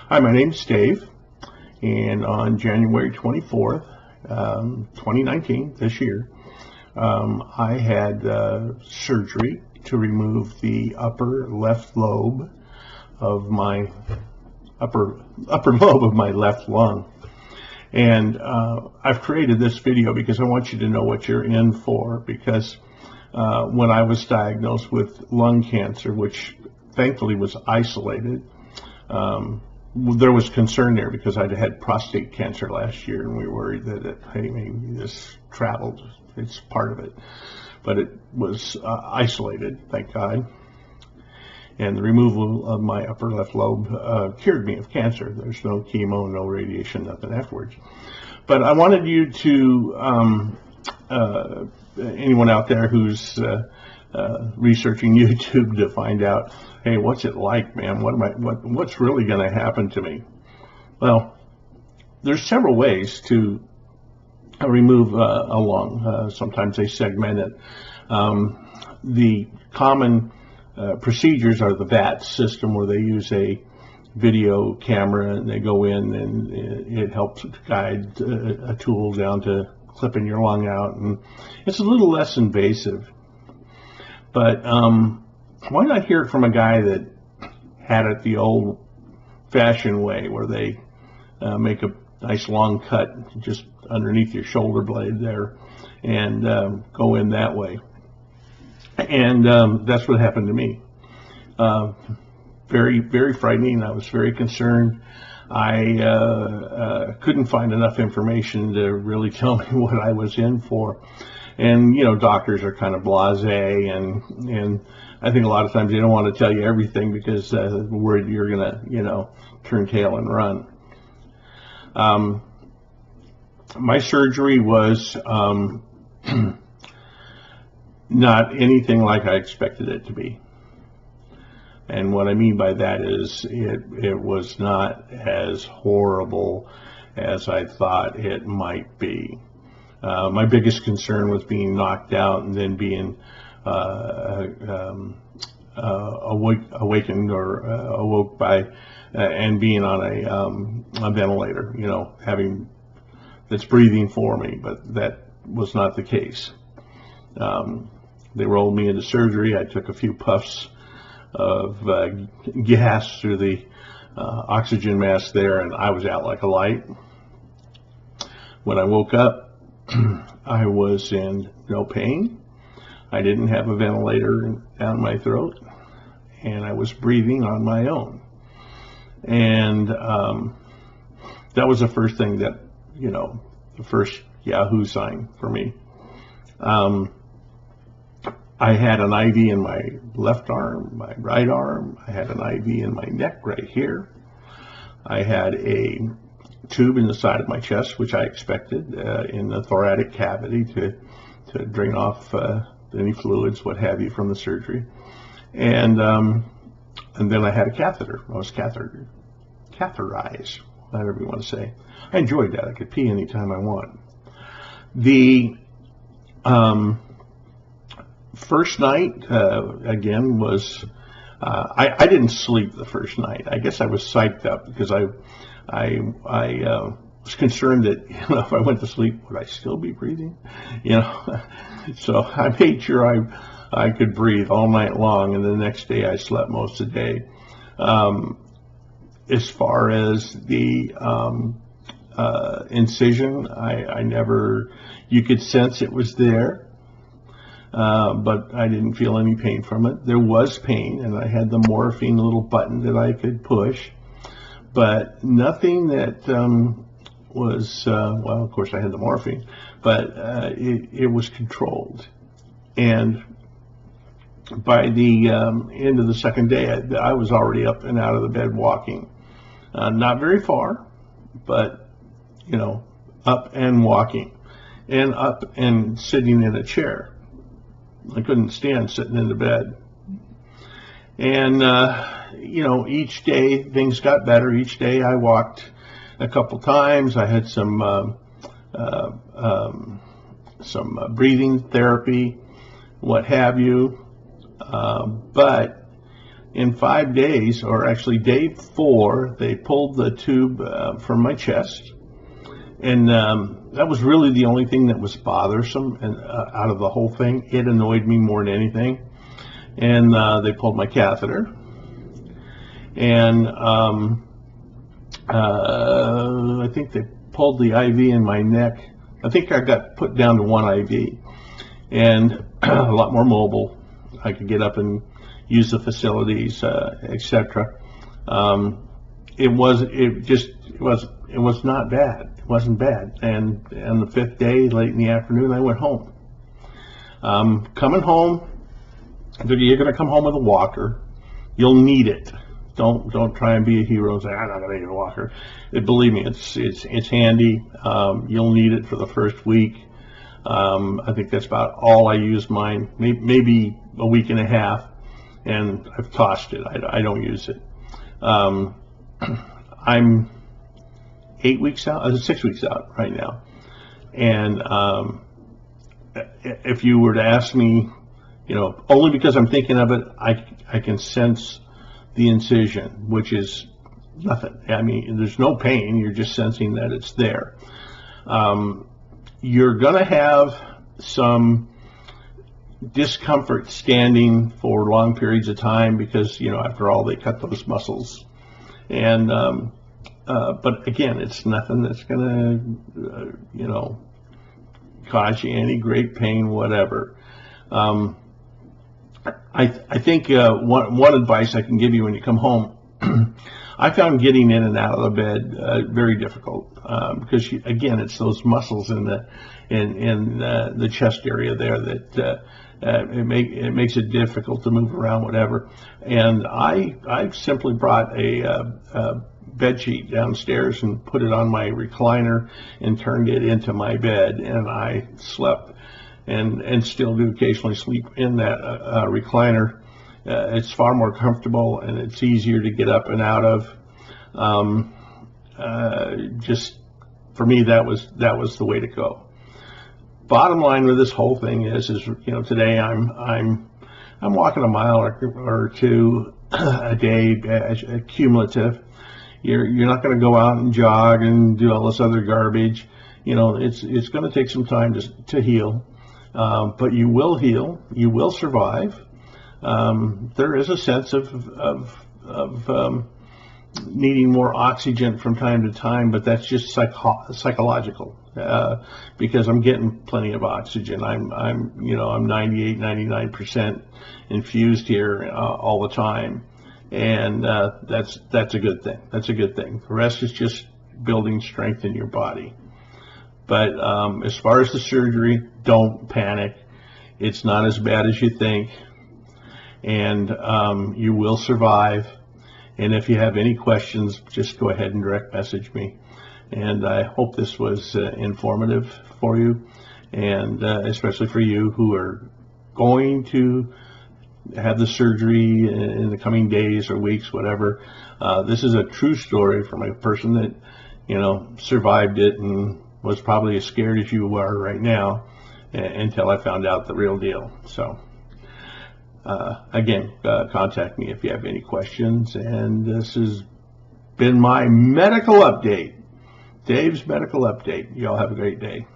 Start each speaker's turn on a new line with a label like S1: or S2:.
S1: Hi, my name's Dave, and on January 24th, 2019, this year, I had surgery to remove the upper left lobe of my upper lobe of my left lung. And I've created this video because I want you to know what you're in for, because when I was diagnosed with lung cancer, which thankfully was isolated, there was concern there because I'd had prostate cancer last year, and we were worried that hey, maybe this traveled. It's part of it, but it was isolated, thank God. And the removal of my upper left lobe cured me of cancer. There's no chemo, no radiation, nothing afterwards. But I wanted you to, anyone out there who's researching YouTube, to find out, hey, what's it like, man? What's really going to happen to me? Well, there's several ways to remove a lung. Sometimes they segment it. The common procedures are the VATS system, where they use a video camera and they go in and it helps guide a tool down to clipping your lung out, and it's a little less invasive. But why not hear it from a guy that had it the old-fashioned way, where they make a nice long cut just underneath your shoulder blade there and go in that way. And that's what happened to me. Very, very frightening. I was very concerned. I couldn't find enough information to really tell me what I was in for. And, you know, doctors are kind of blasé, and I think a lot of times they don't want to tell you everything because they're worried you're going to, you know, turn tail and run. My surgery was not anything like I expected it to be. And what I mean by that is it was not as horrible as I thought it might be. My biggest concern was being knocked out and then being awakened or awoke by and being on a ventilator, you know, having that's breathing for me, but that was not the case. They rolled me into surgery. I took a few puffs of gas through the oxygen mask there, and I was out like a light. When I woke up, I was in no pain. I didn't have a ventilator down my throat, and I was breathing on my own. And that was the first thing that, you know, the first Yahoo sign for me. I had an IV in my left arm, my right arm. I had an IV in my neck right here. I had a tube in the side of my chest, which I expected, in the thoracic cavity to drain off any fluids, what have you, from the surgery. And then I had a catheter. I was catheterized, whatever you want to say. I enjoyed that. I could pee anytime I want. The first night, again, was I didn't sleep the first night. I guess I was psyched up because I was concerned that, you know, if I went to sleep, would I still be breathing? You know, so I made sure I could breathe all night long, and the next day I slept most of the day. As far as the incision, I never, you could sense it was there. But I didn't feel any pain from it. There was pain, and I had the morphine little button that I could push, but nothing that was, well, of course I had the morphine, but it was controlled. And by the end of the second day, I was already up and out of the bed walking. Not very far, but, you know, up and walking, and up and sitting in a chair. I couldn't stand sitting in the bed. And, you know, each day things got better. Each day I walked a couple times. I had some breathing therapy, what have you. But in 5 days, or actually day 4, they pulled the tube from my chest. And that was really the only thing that was bothersome and out of the whole thing. It annoyed me more than anything. And they pulled my catheter. And I think they pulled the IV in my neck. I think I got put down to 1 IV. And a lot more mobile. I could get up and use the facilities, etc. It was not bad. It wasn't bad. And on the 5th day, late in the afternoon, I went home. Coming home, you're going to come home with a walker. You'll need it. Don't try and be a hero and say, I'm not going to need a walker. Believe me, it's handy. You'll need it for the first week. I think that's about all I use mine. Maybe a week and a half, and I've tossed it. I don't use it. I'm 6 weeks out right now, and if you were to ask me, only because I'm thinking of it, I can sense the incision, which is nothing. I mean, there's no pain. You're just sensing that it's there. You're going to have some discomfort standing for long periods of time because, after all, they cut those muscles. And but again, it's nothing that's going to, cause you any great pain, whatever. I think one advice I can give you when you come home, I found getting in and out of the bed very difficult because again, it's those muscles in the chest area there that it makes it difficult to move around, whatever. And I simply brought a bed sheet downstairs and put it on my recliner and turned it into my bed, and I slept and still do occasionally sleep in that recliner. It's far more comfortable and it's easier to get up and out of. Just for me, that was the way to go. Bottom line with this whole thing is today I'm walking a mile or two a day, cumulative. You're not going to go out and jog and do all this other garbage. It's going to take some time to heal, but you will heal. You will survive. There is a sense of needing more oxygen from time to time, but that's just psychological because I'm getting plenty of oxygen. I'm 98, 99% infused here all the time, and that's a good thing. That's a good thing. The rest is just building strength in your body. But as far as the surgery, don't panic. It's not as bad as you think, and you will survive. And if you have any questions, just go ahead and direct message me. And I hope this was informative for you, and especially for you who are going to have the surgery in the coming days or weeks, whatever. This is a true story from a person that, survived it and was probably as scared as you are right now until I found out the real deal. So. Again, contact me if you have any questions, and this has been my medical update, Dave's medical update. You all have a great day.